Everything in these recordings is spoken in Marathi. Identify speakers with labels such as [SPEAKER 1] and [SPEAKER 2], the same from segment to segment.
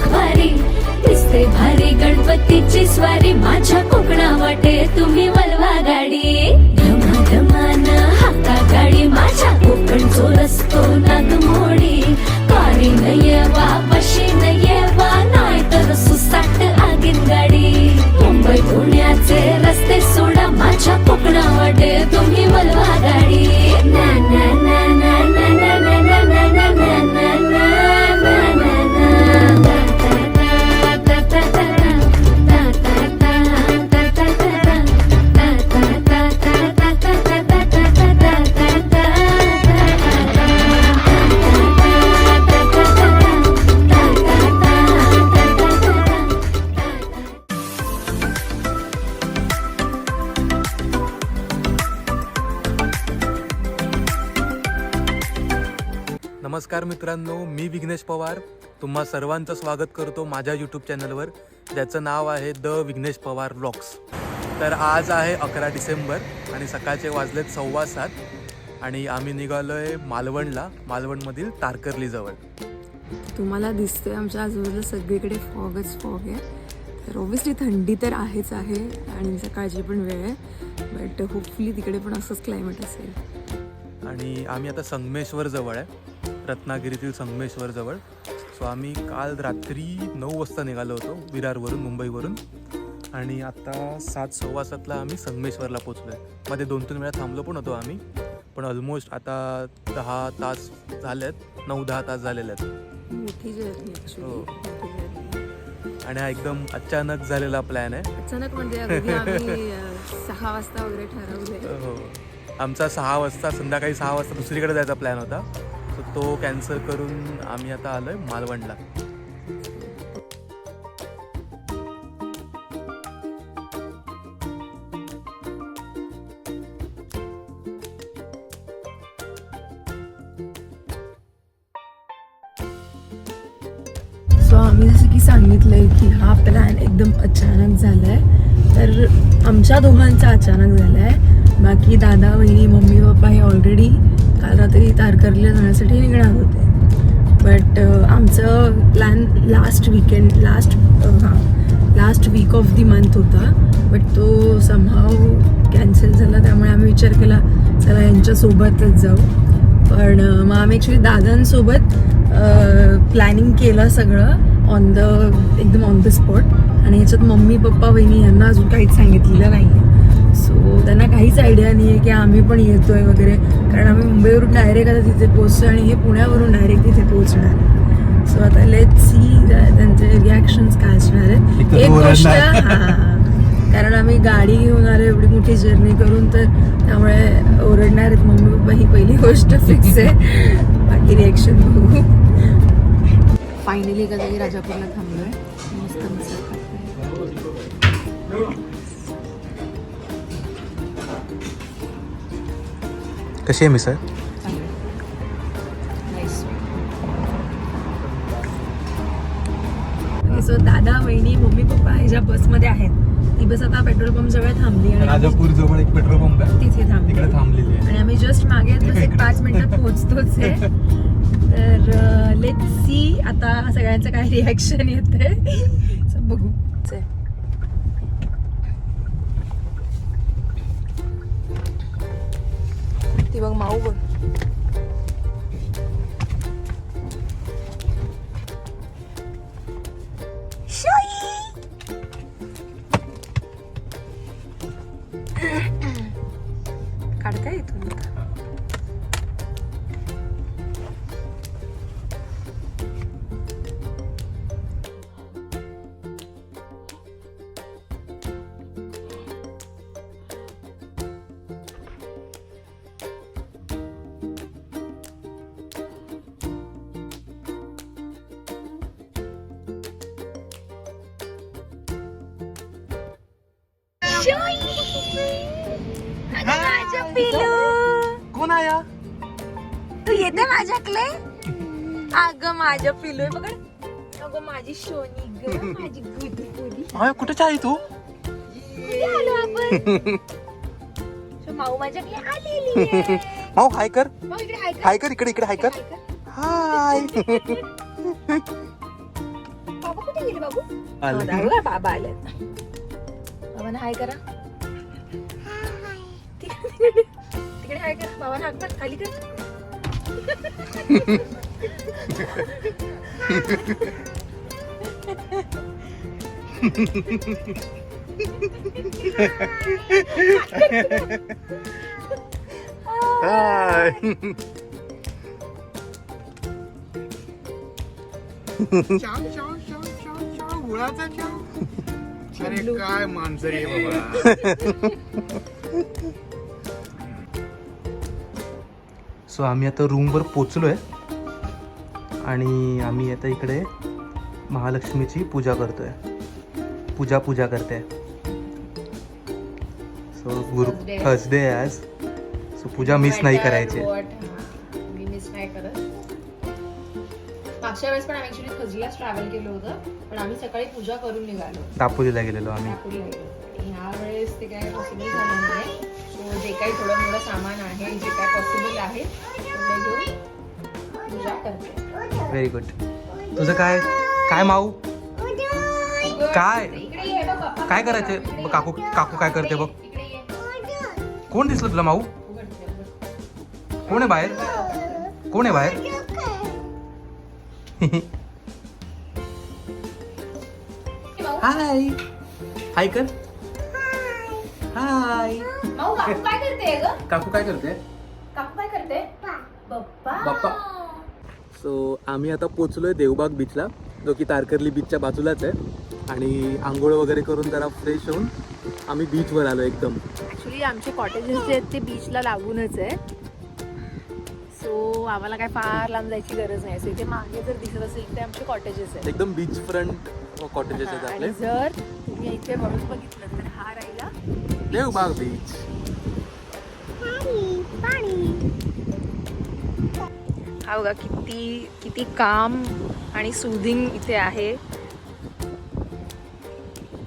[SPEAKER 1] रखवारी दिसते भारी गणपतीची स्वारी माझ्या कोकणा वाटे तुम्ही वळवा गाडी धमाधमान हाका गाडी माझ्या कोकण चोरसतो नागमोडी कारी नये वा बशी नये वा नाही तर सुसाट आगीन गाडी मुंबई पुण्याचे रस्ते सोडा माझ्या कोकणा वाटे तुम्ही वळवा गाडी ना ना ना ना ना ना ना ना ना ना ना ना ना
[SPEAKER 2] नमस्कार मित्रांनो, मी विघ्नेश पवार तुम्हा सर्वांचं स्वागत करतो माझ्या यूट्यूब चॅनलवर ज्याचं नाव आहे द विघ्नेश पवार व्लॉग्स. तर आज आहे 11 डिसेंबर आणि सकाळचे वाजलेत 7:15 आणि आम्ही निघालो आहे मालवणला, मालवणमधील तारकर्लीजवळ.
[SPEAKER 3] तुम्हाला दिसतोय आमच्या आजूबाजूला सगळीकडे फॉगच फॉग आहे. तर ऑब्व्हियसली थंडी तर आहेच आहे आणि सकाळची पण वेळ आहे, बट होपफुली तिकडे पण असंच क्लायमेट असेल.
[SPEAKER 2] आणि आम्ही आता संगमेश्वर जवळ आहे, रत्नागिरीतील संगमेश्वर जवळ. सो आम्ही काल रात्री 9 वाजता निघालो होतो विरारवरून, मुंबईवरून, आणि आता 7, 7:15 आम्ही संगमेश्वरला पोचलो आहे. मध्ये 2-3 वेळा थांबलो पण होतो आम्ही, पण ऑलमोस्ट आता 10 तास झाले आहेत, 9-10 तास झालेले आहेत.
[SPEAKER 3] मोठी जर्नी ॲक्च्युली.
[SPEAKER 2] आणि हा एकदम अचानक झालेला प्लॅन आहे.
[SPEAKER 3] अचानक म्हणजे अगदी आम्ही 6 वाजता वगैरे ठरवले.
[SPEAKER 2] हो, आमचा 6 वाजता, संध्याकाळी 6 वाजता दुसरीकडे जायचा प्लॅन होता. सो तो कॅन्सल करून आम्ही आता आलो आहे मालवणला.
[SPEAKER 3] सो आम्ही जसं की सांगितलंय की हा प्लॅन एकदम अचानक झालाय. तर आमच्या दोघांचा अचानक झालाय. बाकी दादा, वहिनी, मम्मी, पप्पा हे ऑलरेडी काल रात्री तारकर्लीला जाण्यासाठी निघणार होते. बट आमचं plan last week of the month होता, बट तो समहाव कॅन्सल झाला. त्यामुळे आम्ही विचार केला चला यांच्यासोबतच जाऊ. पण मग आम्ही ॲक्च्युली दादांसोबत प्लॅनिंग केलं सगळं एकदम ऑन द स्पॉट. आणि ह्याच्यात मम्मी, पप्पा, वहिनी यांना अजून काहीच सांगितलेलं नाही. सो त्यांना काहीच आयडिया नाही आहे की आम्ही पण येतोय वगैरे, कारण आम्ही मुंबईवरून डायरेक्ट आता तिथे पोहोचतो आणि हे पुण्यावरून डायरेक्ट तिथे पोहोचणार. सो आता लेट्स सी त्यांचे रिॲक्शन्स काय असणार आहेत. एक गोष्ट, कारण आम्ही गाडी घेऊन आलो एवढी मोठी जर्नी करून, तर त्यामुळे ओरडणार आहेत मम्मी पप्पा, ही पहिली गोष्ट फिक्स आहे. बाकी रिॲक्शन बघू. फायनली कधी राजापूरला थांबलोय. मस्त मिसळ खातोय.
[SPEAKER 2] कशी आहे मिसळ?
[SPEAKER 3] सो दादा, वहिनी, मम्मी, पप्पा ह्याच्या बसमध्ये आहेत. ती बस आता पेट्रोल पंप जवळ थांबली आणि
[SPEAKER 2] राजापूर जवळ एक पेट्रोल पंप आहे,
[SPEAKER 3] तिथे थांबलेली आहे. आणि आम्ही जस्ट मागे बस एक 5 मिनिटात पोहोचतोच आहे. तर लेट्स सी आता सगळ्यांचं काय रिॲक्शन येते बघू. ती बघ माऊ बघ. काढताय इथून आता.
[SPEAKER 2] कोण आया?
[SPEAKER 3] तू येते माझ्याकडे? अगं माझ्या पिलू बघ. अगं माझी शोनी ग, माझी गुदगुदी.
[SPEAKER 2] कुठे आहे तू?
[SPEAKER 3] आलो आपण. माऊ माझ्याकडे आलेली आहे.
[SPEAKER 2] माऊ हाय कर.
[SPEAKER 3] माऊ इकडे हाय कर.
[SPEAKER 2] हाय कर, इकडे हाय कर. हाय.
[SPEAKER 3] बाबा नाही गेले बाबू?
[SPEAKER 2] आले.
[SPEAKER 3] हा, बघा, बाबा आले. बाबांना हाय करा. तिकडे हाय करा. बाबांना हाक मार, खाली कर.
[SPEAKER 2] हाय.
[SPEAKER 4] अरे काय माणसं रे बाबा.
[SPEAKER 2] सो आम्ही आता रूमवर पोचलोय आणि आम्ही आता इकडे महालक्ष्मीची पूजा करतोय. पूजा करते. सो गुरु थर्सडे आहे आज. सो पूजा मिस नाही करायची.
[SPEAKER 3] मी मिस नाही करत. मागच्या वेळेस पण आम्ही ऍक्च्युली खजल्यास ट्रॅव्हल केलं होतं, पण आम्ही सकाळी पूजा करून निघालो.
[SPEAKER 2] दापोलीला गेलेलो आम्ही.
[SPEAKER 3] नागपूरला गेलो. ह्या वेळेस ते काय पॉसिबल झालं नाही. सो जे काही थोडं मोठं सामान आहे, जे काय पॉसिबल आहे ते घेऊन पूजा करते.
[SPEAKER 2] Very good. तुझं काय काय माऊ काय
[SPEAKER 3] इकडे ये बघ बाप्पा.
[SPEAKER 2] काय करायचे? बघ, काकू काय करते बघ.
[SPEAKER 3] इकडे ये.
[SPEAKER 2] कोण दिसलं तुला माऊ? कोण आहे बाहेर? कोण आहे बाहेर? हाय हाय कर. हाय.
[SPEAKER 3] माऊ, काकू काय करते ग?
[SPEAKER 2] काकू काय करते?
[SPEAKER 3] काकू काय करते? बाप्पा.
[SPEAKER 2] बाप्पा. सो आम्ही आता पोचलोय देवबाग बीचला, जो की तारकर्ली बीचच्या बाजूलाच आहे. आणि आंघोळ वगैरे करून जरा फ्रेश होऊन आम्ही बीचवर आलो एकदम.
[SPEAKER 3] ॲक्च्युली आमचे कॉटेजेस जे आहेत ते बीचला लागूनच आहे. सो आम्हाला काय फार लांब जायची गरज नाही. सो इथे मागे जर दिसत असेल ते आमचे कॉटेजेस आहेत.
[SPEAKER 2] एकदम बीच फ्रंट कॉटेजेस आहेत
[SPEAKER 3] आणि
[SPEAKER 2] आपले.
[SPEAKER 3] जर तुम्ही इथे वळून बघितलं तर हा राहिला
[SPEAKER 2] देवबाग बीच.
[SPEAKER 3] हा बघा किती काम आणि सुदिंग इथे आहे.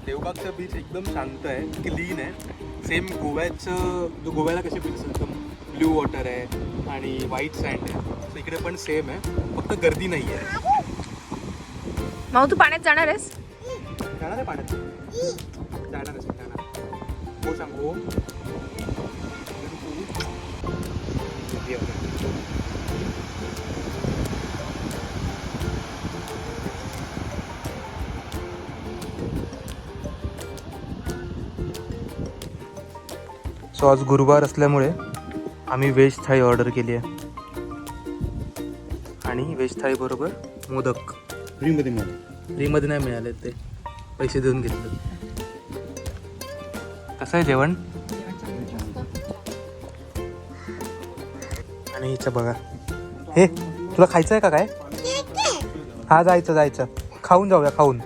[SPEAKER 2] देवबागचं बीच एकदम शांत आहे, क्लीन आहे. सेम गोव्याला कसे बीच एकदम ब्ल्यू वॉटर आहे आणि व्हाईट सँड आहे. सो इकडे पण सेम आहे, फक्त गर्दी नाही आहे.
[SPEAKER 3] माऊ, तू पाण्यात जाणार आहेस?
[SPEAKER 2] जाणार आहे पाण्यात? जाणार. हो सांग. हो सो आज गुरुवार असल्यामुळे आम्ही व्हेज थाळी ऑर्डर केली आहे आणि व्हेज थाळी बरोबर मोदक. फ्रीमध्ये नाही मिळाले, ते पैसे देऊन घेतले. कसं आहे जेवण? आणि हिचं बघा. हे तुला खायचं आहे का काय? हा, जायचं खाऊन जाऊया. खाऊन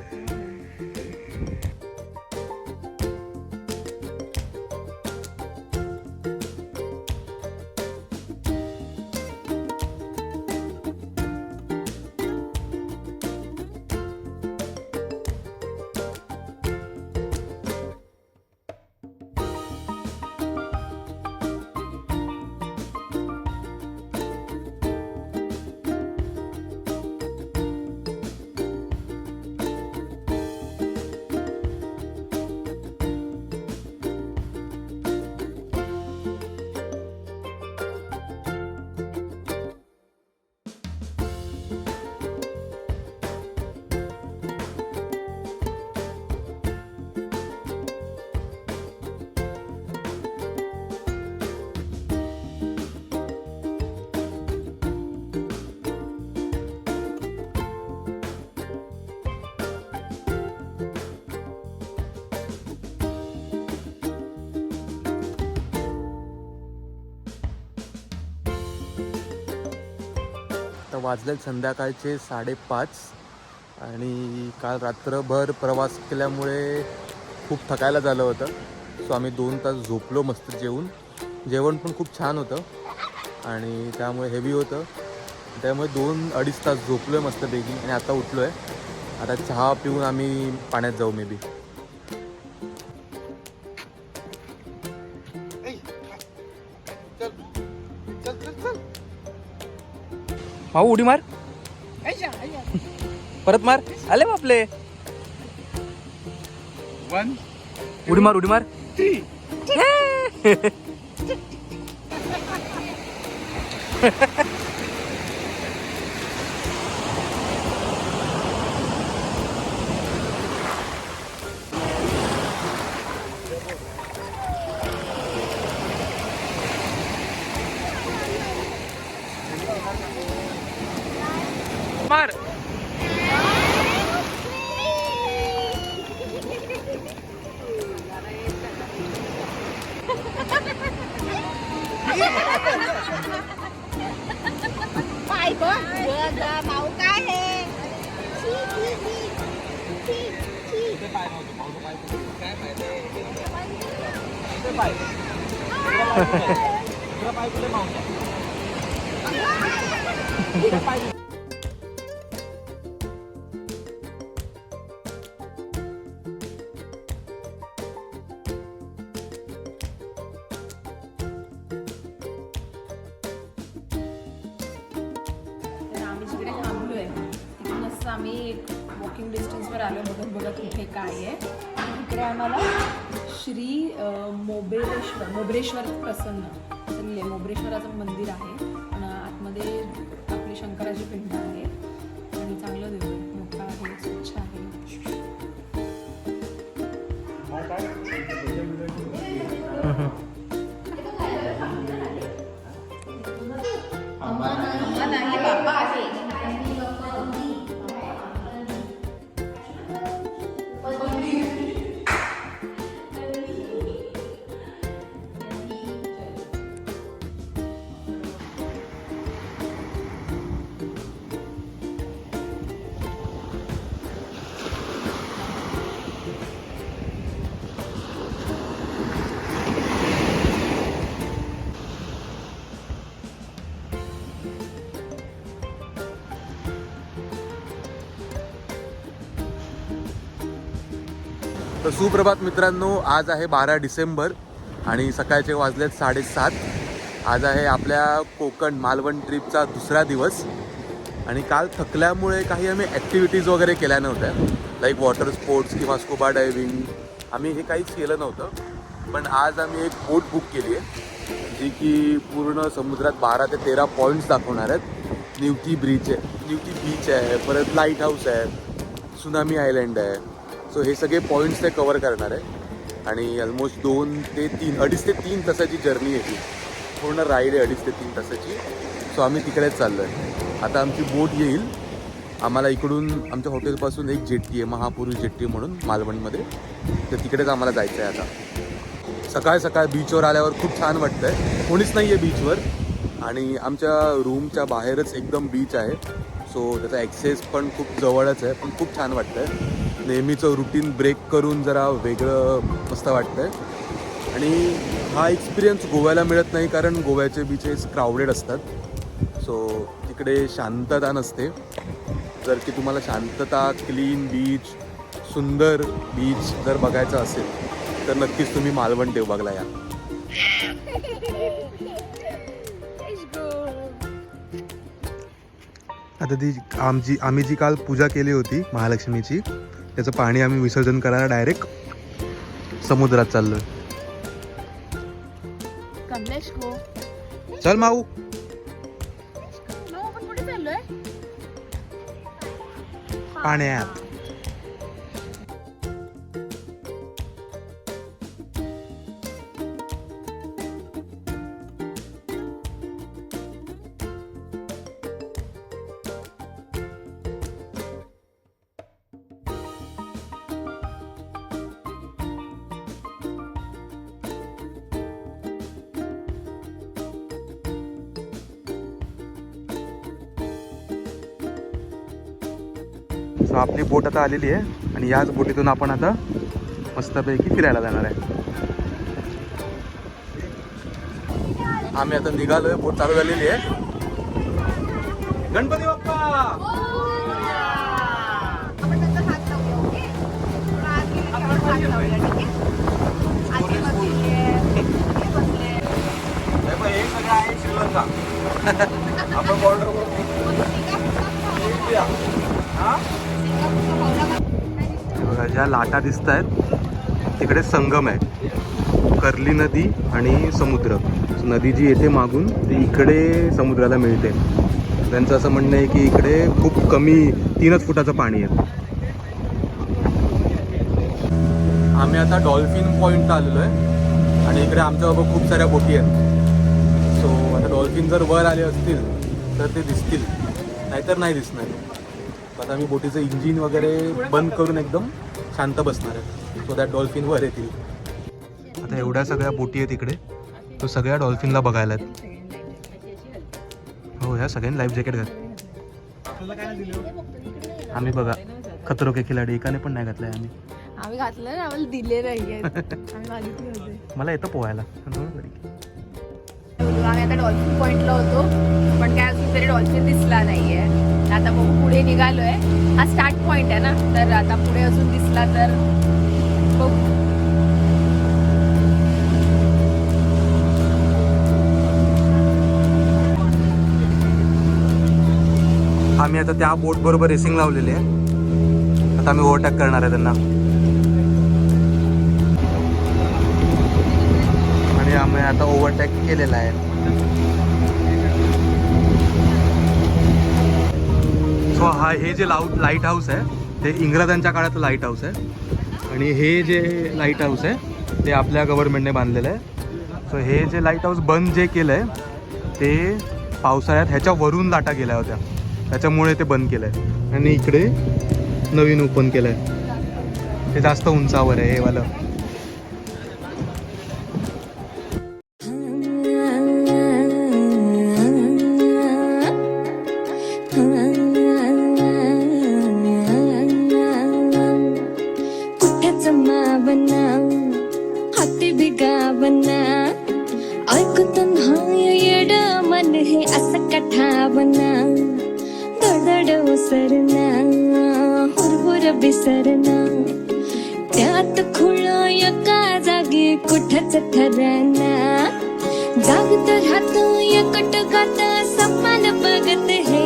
[SPEAKER 2] तर वाजले संध्याकाळचे 5:30 आणि काल रात्रभर प्रवास केल्यामुळे खूप थकायला झालं होतं. सो आम्ही 2 तास झोपलो मस्त जेवण पण खूप छान होतं आणि त्यामुळे हेवी होतं. त्यामुळे 2-2.5 तास झोपलो आहे मस्तपैकी आणि आता उठलो आहे. आता चहा पिऊन आम्ही पाण्यात जाऊ मे बी. भाऊ उडी मार, परत मार. आले बापले.
[SPEAKER 4] 1
[SPEAKER 2] उडी मार उडी मार.
[SPEAKER 4] 3.
[SPEAKER 2] मार.
[SPEAKER 5] भाऊ काय आहे
[SPEAKER 3] तर आम्ही जिकडे थांबलोय तिथूनच आम्ही एक वॉकिंग डिस्टन्सवर आलो बघत बघत कुठे काय आहे. आणि तिकडे आम्हाला श्री मोबरेश्वर प्रसन्न असं लिहिलंय. मोबरेश्वराचं मंदिर आहे पण आतमध्ये आपली शंकराची पिंड आहे आणि चांगलं देव आहे, मोठा आहे, स्वच्छ आहे. नाही बाबा आहे.
[SPEAKER 2] तर सुप्रभात मित्रांनो, आज आहे 12 डिसेंबर आणि सकाळचे वाजलेत 7:30. आज आहे आपल्या कोकण मालवण ट्रिपचा दुसरा दिवस आणि काल थकल्यामुळे काही आम्ही ॲक्टिव्हिटीज वगैरे केल्या नव्हत्या, लाईक वॉटर स्पोर्ट्स किंवा स्कुबा डायव्हिंग. आम्ही हे काहीच केलं नव्हतं. पण आज आम्ही एक बोट बुक केली आहे जी की पूर्ण समुद्रात 12 ते 13 पॉईंट्स दाखवणार आहेत. निवती बीच आहे, परत लाईट हाऊस आहे, सुनामी आयलँड आहे. सो हे सगळे पॉईंट्स ते कवर करणार आहे आणि ऑलमोस्ट 2.5 ते 3 तासाची जर्नी आहे ती. पूर्ण राईड आहे 2.5 ते 3 तासाची. सो आम्ही तिकडेच चाललो आहे. आता आमची बोट येईल. आम्हाला इकडून आमच्या हॉटेलपासून एक जेट्टी आहे, महापुरुष जेट्टी म्हणून मालवणमध्ये, तर तिकडेच आम्हाला जायचं आहे. आता सकाळ सकाळ बीचवर आल्यावर खूप छान वाटतं आहे. कोणीच नाही आहे बीचवर आणि आमच्या रूमच्या बाहेरच एकदम बीच आहे. सो त्याचा ॲक्सेस पण खूप जवळच आहे, पण खूप छान वाटतं आहे. नेहमीचं रुटीन ब्रेक करून जरा वेगळं मस्त वाटतं आहे. आणि हा एक्सपिरियन्स गोव्याला मिळत नाही कारण गोव्याचे बीचेस क्राऊडेड असतात. सो तिकडे शांतता नसते. जर की तुम्हाला शांतता, क्लीन बीच, सुंदर बीच जर बघायचं असेल तर नक्कीच तुम्ही मालवण देवबागला या. आता ती आम्ही जी काल पूजा केली होती महालक्ष्मीची, त्याचं पाणी आम्ही विसर्जन करायला डायरेक्ट समुद्रात चाललोय.
[SPEAKER 5] कमलेश गो
[SPEAKER 2] चल माऊ.
[SPEAKER 5] आपण कुठे चाललोय
[SPEAKER 2] पाण्यात. सो आपली बोट आता आलेली आहे आणि याच बोटीतून आपण आता मस्तपैकी फिरायला जाणार आहे. आम्ही आता निघालोय, बोट चालू झालेली आहे. गणपती बाप्पा.
[SPEAKER 5] आपण नंतर हात लावूया. ओके हात लावूया. ठीक आहे आधी बसले
[SPEAKER 4] हे सगळं आहे श्रीलंका. आपण बॉर्डर
[SPEAKER 2] बघा ज्या लाटा दिसत आहेत तिकडे संगम आहे, कर्ली नदी आणि समुद्र. नदी जी येते मागून ती इकडे समुद्राला मिळते. त्यांचं असं म्हणणं आहे की इकडे खूप कमी 3 फुटाचं पाणी आहे. आम्ही आता डॉल्फिन पॉईंटला आलेलो आहे आणि इकडे आमच्याबरोबर खूप साऱ्या बोटी आहेत. सो आता डॉल्फिन जर वर आले असतील तर ते दिसतील, नाहीतर नाही दिसणार. आता आम्ही बोटीचं इंजिन वगैरे बंद करून एकदम शांत बसणार आहे, सो दॅट डॉल्फिन वर येतील. आता एवढ्या सगळ्या बोटी आहेत इकडे, तो सगळ्या डॉल्फिनला बघायला आहेत. हो, ह्या सगळ्यांनी लाईफ जॅकेट घात. आम्ही बघा खतरो के खिलाडी एकाने पण नाही घातलाय.
[SPEAKER 5] आम्ही घातलं ना, आम्हाला दिले नाहीये. आम्ही मागितले होते.
[SPEAKER 2] मला येतं पोहायला.
[SPEAKER 5] आम्ही आता डॉल्फिन पॉइंटला होतो, पण काय अजून तरी डॉल्फिन दिसला नाहीये. आता बघू, पुढे निघालोय. हा स्टार्ट पॉइंट आहे ना, तर आता पुढे अजून दिसला तर बघू.
[SPEAKER 2] आम्ही आता त्या बोट बरोबर रेसिंग लावलेली आहे. आता आम्ही ओव्हरटेक करणार आहे त्यांना आणि आम्ही आता ओव्हरटेक केलेला आहे. सो हे जे लाईट हाऊस आहे ते इंग्रजांच्या काळात लाईट हाऊस आहे आणि हे जे लाईट हाऊस आहे ते आपल्या गव्हर्नमेंटने बांधलेलं आहे. सो हे जे लाईट हाऊस बंद जे केलं आहे ते पावसाळ्यात ह्याच्यावरून लाटा गेल्या होत्या, त्याच्यामुळे ते बंद केलं आहे आणि इकडे नवीन ओपन केलं आहे. ते जास्त उंचावर आहे हे वालं.
[SPEAKER 1] विसरना त्यात खुळा एका जागी कुठच ठरना. जागत राहतो एकट गात समान बघत हे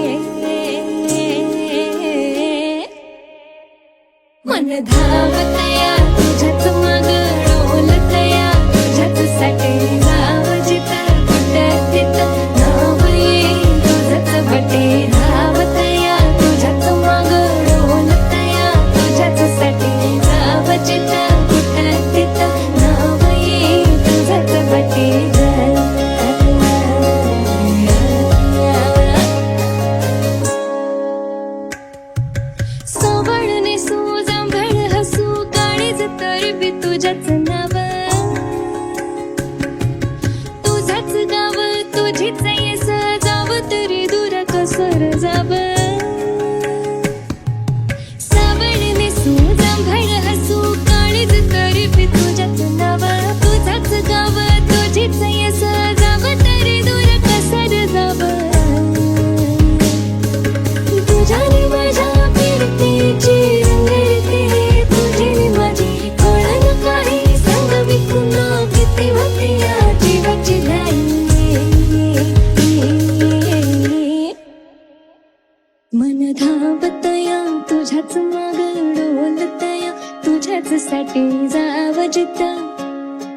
[SPEAKER 1] मन धावतया तुझ्याच माग डोलतया तुझ्याच साठी जाव जिथं कुठं तिथं नाव येईल तुझंच बटे. धावतया तुझ्याच माग डोलतया तुझ्याच साठी जाव जिथं कुठं तिथं नाव येईल तुझंच बटे. सोबळने सो जांभळ हसू काळीज तर बी तुझ्याच नाव तुझाच गाव तुझीच येस जाव तरी दूर कसर जाव. सावळने सो जांभळ हसू काळीज तर बी तुझ्याच नाव तुझाच गाव तुझीच येस जाव तरी दूर कसर जाव. तुझ्याने माझ्या फिरतीची रंगरती तुझी माझी कळण काही संग विकून किती होती या जीवाची घाई. मन धावतया तुझ्याच माग डोलतया तुझ्याच साठी जाव जिथं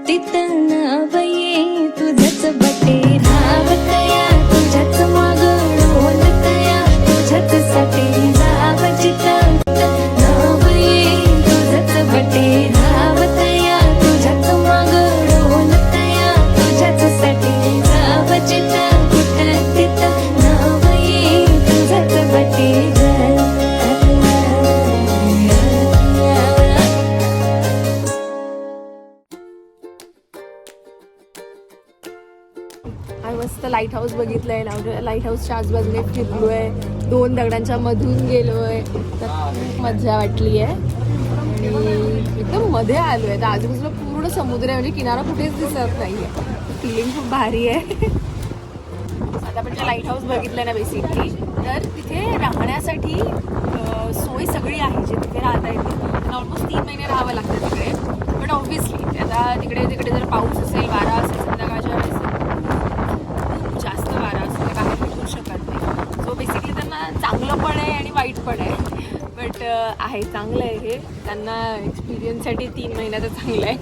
[SPEAKER 1] तिथं नाव ये तुझंच बटे. धावतया तुझ्याच माग डोलतया तुझ्याच साठी जाव जिथं नाव ये तुझंच बटे. धावतया तुझ्याच माग डोलतया तुझ्याच साठी जाव जिथं कुठं तिथं नाव ये तुझंच बटे.
[SPEAKER 5] आम्ही मस्त लाईट हाऊस बघितलंय. लाईट हाऊसच्या आजूबाजूने फिरलोय, 2 दगडांच्या मधून गेलोय, तर खूप मजा वाटली आहे आणि एकदम मध्ये आलोय. तर आजूबाजूला पूर्ण समुद्र आहे, म्हणजे किनारा कुठेच दिसत नाहीये. फिलिंग खूप भारी आहे. आता आपण लाईट हाऊस बघितलंय ना बेसिकली, तर तिथे राहण्यासाठी सोय सगळी आहे. जे तिथे राहता येते ऑलमोस्ट 3 महिने राहावं लागतं तिकडे. पण ऑब्व्हियसली आता तिकडे जर पाऊस असेल, वारा असेल, संध्याकाळच्या वेळेस खूप जास्त वारा असतो, ते बाहेर निघू शकत नाही. सो बेसिकली त्यांना चांगलं पण आहे आणि वाईट पण आहे. बट आहे चांगलं आहे हे, त्यांना एक्सपिरियन्स एक्सपिरियन्ससाठी 3 महिन्याचा चांगला आहे.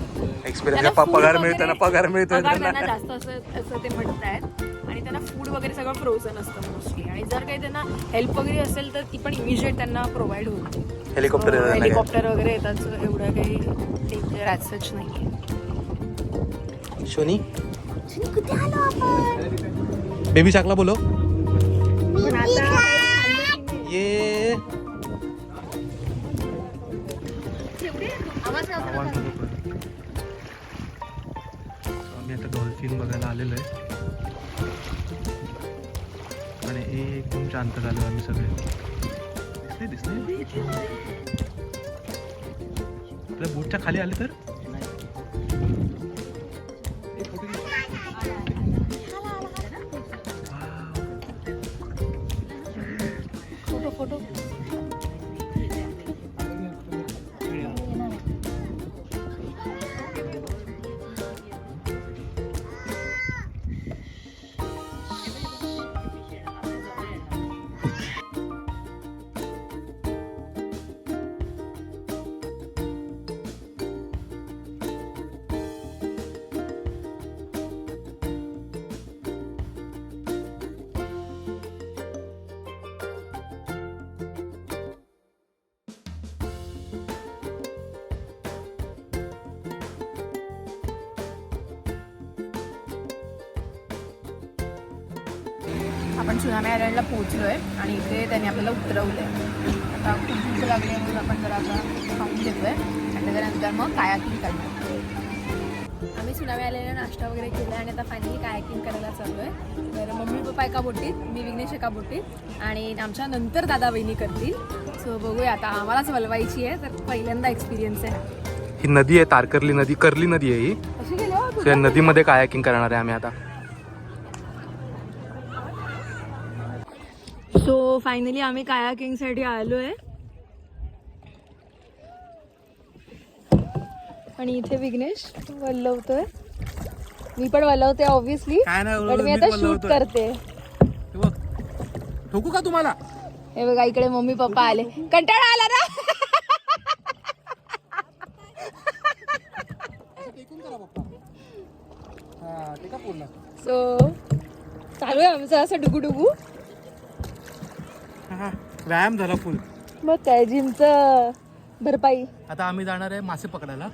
[SPEAKER 2] एक्सपिरियन्स
[SPEAKER 5] त्यांना food
[SPEAKER 2] पगार
[SPEAKER 5] वगैरे-
[SPEAKER 2] मिळतो ना, पगार मिळतोय
[SPEAKER 5] पगार
[SPEAKER 2] त्यांना.
[SPEAKER 5] त्यांना जास्त असं ते म्हणतायत आणि त्यांना फूड वगैरे सगळं फ्रोझन असतं मोस्टली आणि जर काही त्यांना हेल्प वगैरे असेल तर ती पण इमिजिएट त्यांना प्रोव्हाइड होते.
[SPEAKER 2] हेलिकॉप्टर येतात ना काय?
[SPEAKER 5] हेलिकॉप्टर वगैरे येतात so एवढं काही डेंजर ॲज सच नाही आहे.
[SPEAKER 2] शोनी बेबी शाकला बोलो
[SPEAKER 5] पण आता
[SPEAKER 2] ये
[SPEAKER 5] आवाज
[SPEAKER 2] आम्ही आता डॉल्फिन बघायला आलेलो आहे आणि एकदम शांत झालो आम्ही सगळे. दिसले आपल्या बोटच्या खाली आले तर
[SPEAKER 5] फोटो फोटो आपण सुनामी आयलंडला पोहोचलोय आणि इथे त्यांनी आपल्याला उतरवलंय. आता खूप भूक लागली आहे म्हणून आपण जरा आता खाऊन घेतोय आणि त्याच्यानंतर मग कायाकिंग करणार. आम्ही सुनामी आयलंडला नाश्ता वगैरे केला आणि आता फायनली कायाकिंग करायला चाललोय. तर मम्मी पप्पा एका बोटीत, मी विघ्नेश एका बोटीत आणि आमच्या नंतर दादा वहिनी करतील. सो बघूया आता आम्हालाच वलवायची आहे तर पहिल्यांदा एक्सपिरियन्स आहे.
[SPEAKER 2] ही नदी आहे, तारकर्ली नदी, कर्ली नदी आहे ही.
[SPEAKER 5] कशी गेलो
[SPEAKER 2] त्या नदीमध्ये कायाकिंग करणार आहे आम्ही आता.
[SPEAKER 5] सो फायनली आम्ही कायाकिंगसाठी आलो आहे आणि इथे विघ्नेश वल्लवतोय. मी पण वल्लवते ऑब्विसली,
[SPEAKER 2] काय नाही,
[SPEAKER 5] पण मी आता
[SPEAKER 2] मीच
[SPEAKER 5] शूट
[SPEAKER 2] वल्लवतोय.
[SPEAKER 5] करते.
[SPEAKER 2] हे बघ, ठोकू का तुम्हाला?
[SPEAKER 5] हे बघा इकडे मम्मी पप्पा आले. कंटाळा आला ना. सो चालू आहे आमचं असं डुगू
[SPEAKER 2] व्यायाम झाला फुल.
[SPEAKER 5] मग काय जिमचं भरपाई.
[SPEAKER 2] आता आम्ही जाणार आहे मासे पकडायला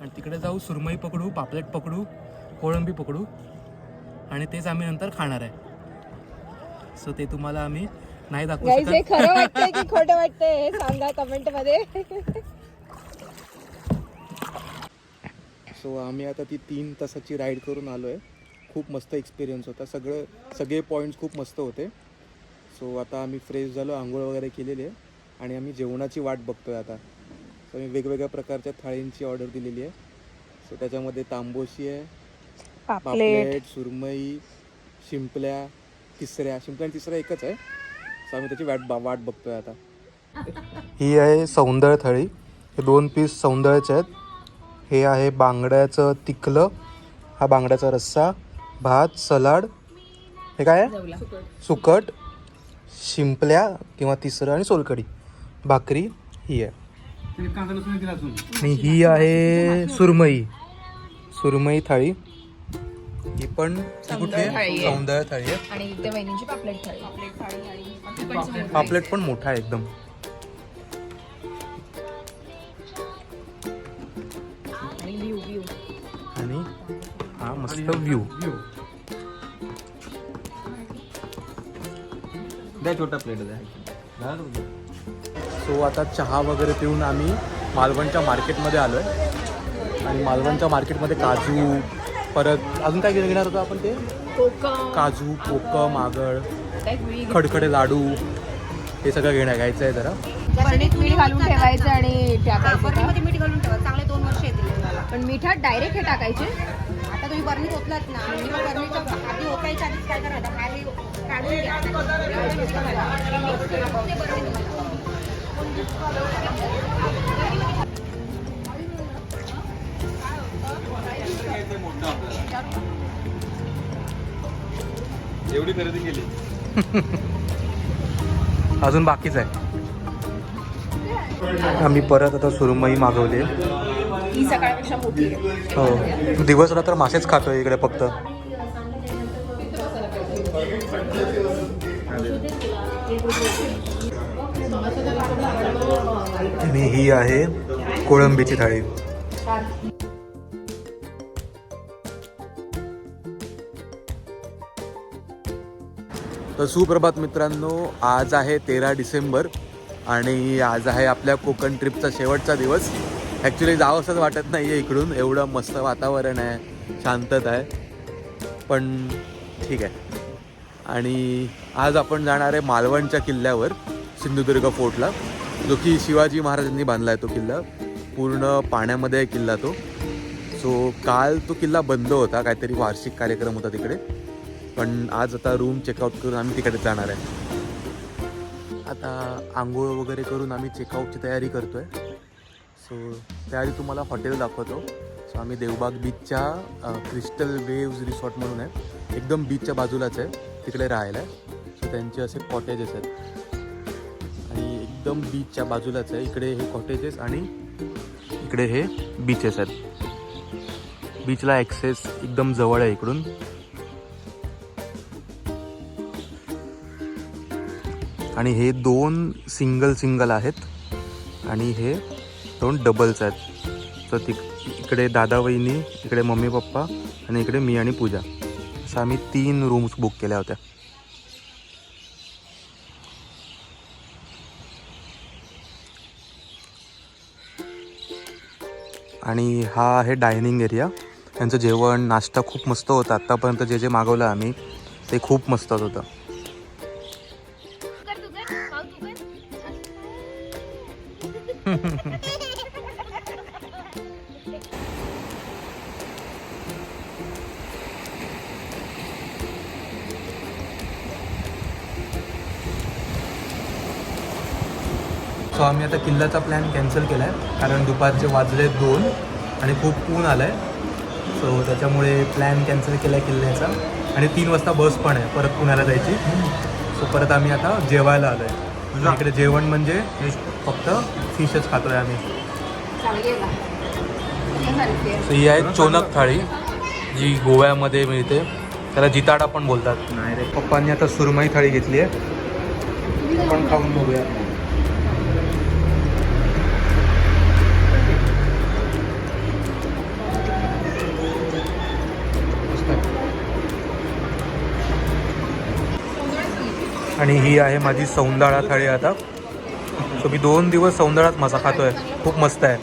[SPEAKER 2] आणि तिकडे जाऊ, सुरमई पकडू, पापलेट पकडू, कोळंबी पकडू आणि तेच आम्ही नंतर खाणार आहे. सो ते तुम्हाला आम्ही नाही दाखवू
[SPEAKER 5] गाईज हे
[SPEAKER 2] शकत.
[SPEAKER 5] खरं वाटतंय की खोटं वाटतंय हे सांगा कमेंट मध्ये.
[SPEAKER 2] सो आम्ही आता ती 3 तासाची राईड करून आलो आहे. खूप मस्त एक्सपिरियन्स होता. सगळे पॉईंट्स खूप मस्त होते. सो आता आम्ही फ्रेश झालो, आंघोळ वगैरे केलेली आहे आणि आम्ही जेवणाची वाट बघतोय आता. सो आम्ही वेगवेगळ्या प्रकारच्या थाळींची ऑर्डर दिलेली आहे. सो त्याच्यामध्ये तांबोशी आहे, पापलेट, सुरमई, शिंपल्या, तिसऱ्या आणि तिसऱ्या एकच आहे. सो आम्ही त्याची वाट बघतोय आता. ही आहे सौंदळ थाळी. हे 2 पीस सौंदळचे आहेत. हे आहे बांगड्याचं तिकलं, हा बांगड्याचा रस्सा, भात, सलाड, हे काय आहे सुकट, शिंपल्या किंवा तिसरं आणि सोलकढी, भाकरी ही आहे. आणि ही आहे सुरमई थाळी. ही पण कुठली आहे? सौंदर्य थाळी आहे.
[SPEAKER 5] आणि इथे वहिनीची पापलेट थाळी.
[SPEAKER 2] पापलेट पण मोठा आहे एकदम. आणि हा मस्त व्ह्यू.
[SPEAKER 4] छोटा प्लेट आहे.
[SPEAKER 2] सो आता चहा वगैरे पिऊन आम्ही मालवणच्या मार्केटमध्ये आलो आहे आणि मालवणच्या मार्केटमध्ये काजू, परत अजून काय घेणार होतं आपण ते काजू, कोकम, आगळ, खडखडे लाडू, हे सगळं घ्यायचं आहे जरा.
[SPEAKER 5] बरणीत मीठ घालून ठेवायचं आणि टाकायचं.
[SPEAKER 6] बरणीमध्ये मीठ घालून ठेवा, चांगले 2 वर्ष येतील तुम्हाला.
[SPEAKER 5] पण मिठात डायरेक्ट हे टाकायचे.
[SPEAKER 6] आता तुम्ही बरणीत ओतलात ना, आणि मग बरणीच्या आधी ओतायच्या आधीच काय करायचं, खाली काढून घ्या.
[SPEAKER 4] एवढी खरेदी केली.
[SPEAKER 2] अजून बाकीच आहे. आम्ही परत आता सुरमई मागवली.
[SPEAKER 5] ही सकाळपेक्षा मोठी आहे.
[SPEAKER 2] हो, दिवसला तर मासेच खातोय इकडे फक्त. आणि ही आहे कोळंबीची थाळी. तर सुप्रभात मित्रांनो, आज आहे 13 डिसेंबर आणि आज आहे आपल्या कोकण ट्रिपचा शेवटचा दिवस. ॲक्च्युली जावंसंच वाटत नाही आहे इकडून, एवढं मस्त वातावरण आहे, शांतता आहे, पण ठीक आहे. आणि आज आपण जाणार आहे मालवणच्या किल्ल्यावर, सिंधुदुर्ग फोर्टला, जो की शिवाजी महाराजांनी बांधला आहे. तो किल्ला पूर्ण पाण्यामध्ये आहे किल्ला तो. सो काल तो किल्ला बंद होता, काहीतरी वार्षिक कार्यक्रम होता तिकडे, पण आज आता रूम चेकआउट करून आम्ही तिकडे जाणार आहे. आता आंघोळ वगैरे करून आम्ही चेकआउटची तयारी करतो आहे. सो त्याआधी तुम्हाला हॉटेल दाखवतो. सो आम्ही देवबाग बीचच्या क्रिस्टल वेव्ज रिसॉर्ट म्हणून आहे, एकदम बीचच्या बाजूलाच आहे, तिकडे राहायला आहे. सो त्यांचे असे कॉटेजेस आहेत आणि एकदम बीचच्या बाजूलाच आहे. इकडे हे कॉटेजेस आणि इकडे हे बीचेस आहेत. बीचला ॲक्सेस एकदम जवळ आहे इकडून. आणि हे 2 सिंगल आहेत आणि हे 2 डबल्स आहेत. तर इकडे दादा वहिनी, इकडे मम्मी पप्पा आणि इकडे मी आणि पूजा, असं आम्ही 3 रूम्स बुक केल्या होत्या. आणि हा आहे डायनिंग एरिया. त्यांचं जेवण नाश्ता खूप मस्त होता. आत्तापर्यंत जे जे मागवलं आम्ही ते खूप मस्त होतं. सो आम्ही आता किल्ल्याचा प्लॅन कॅन्सल केला आहे, कारण दुपारचे वाजले 2 आणि खूप ऊन आलं आहे. सो त्याच्यामुळे प्लॅन कॅन्सल केला आहे किल्ल्याचा. आणि 3 वाजता बस पण आहे परत पुण्याला जायची. सो परत आम्ही आता जेवायला आलो आहे. इकडे जेवण म्हणजे फक्त फिशच खातो आहे आम्ही. सो ही आहे चोनक थाळी, जी गोव्यामध्ये मिळते, त्याला जिताडा पण बोलतात. नाही रे, पप्पांनी आता सुरमई थाळी घेतली आहे, आपण खाऊन बघूया. आणि ही आहे माझी सौंदाळा थाळी. आता सो मी 2 दिवस सौंदाळाच मासा खातो आहे, खूप मस्त आहे.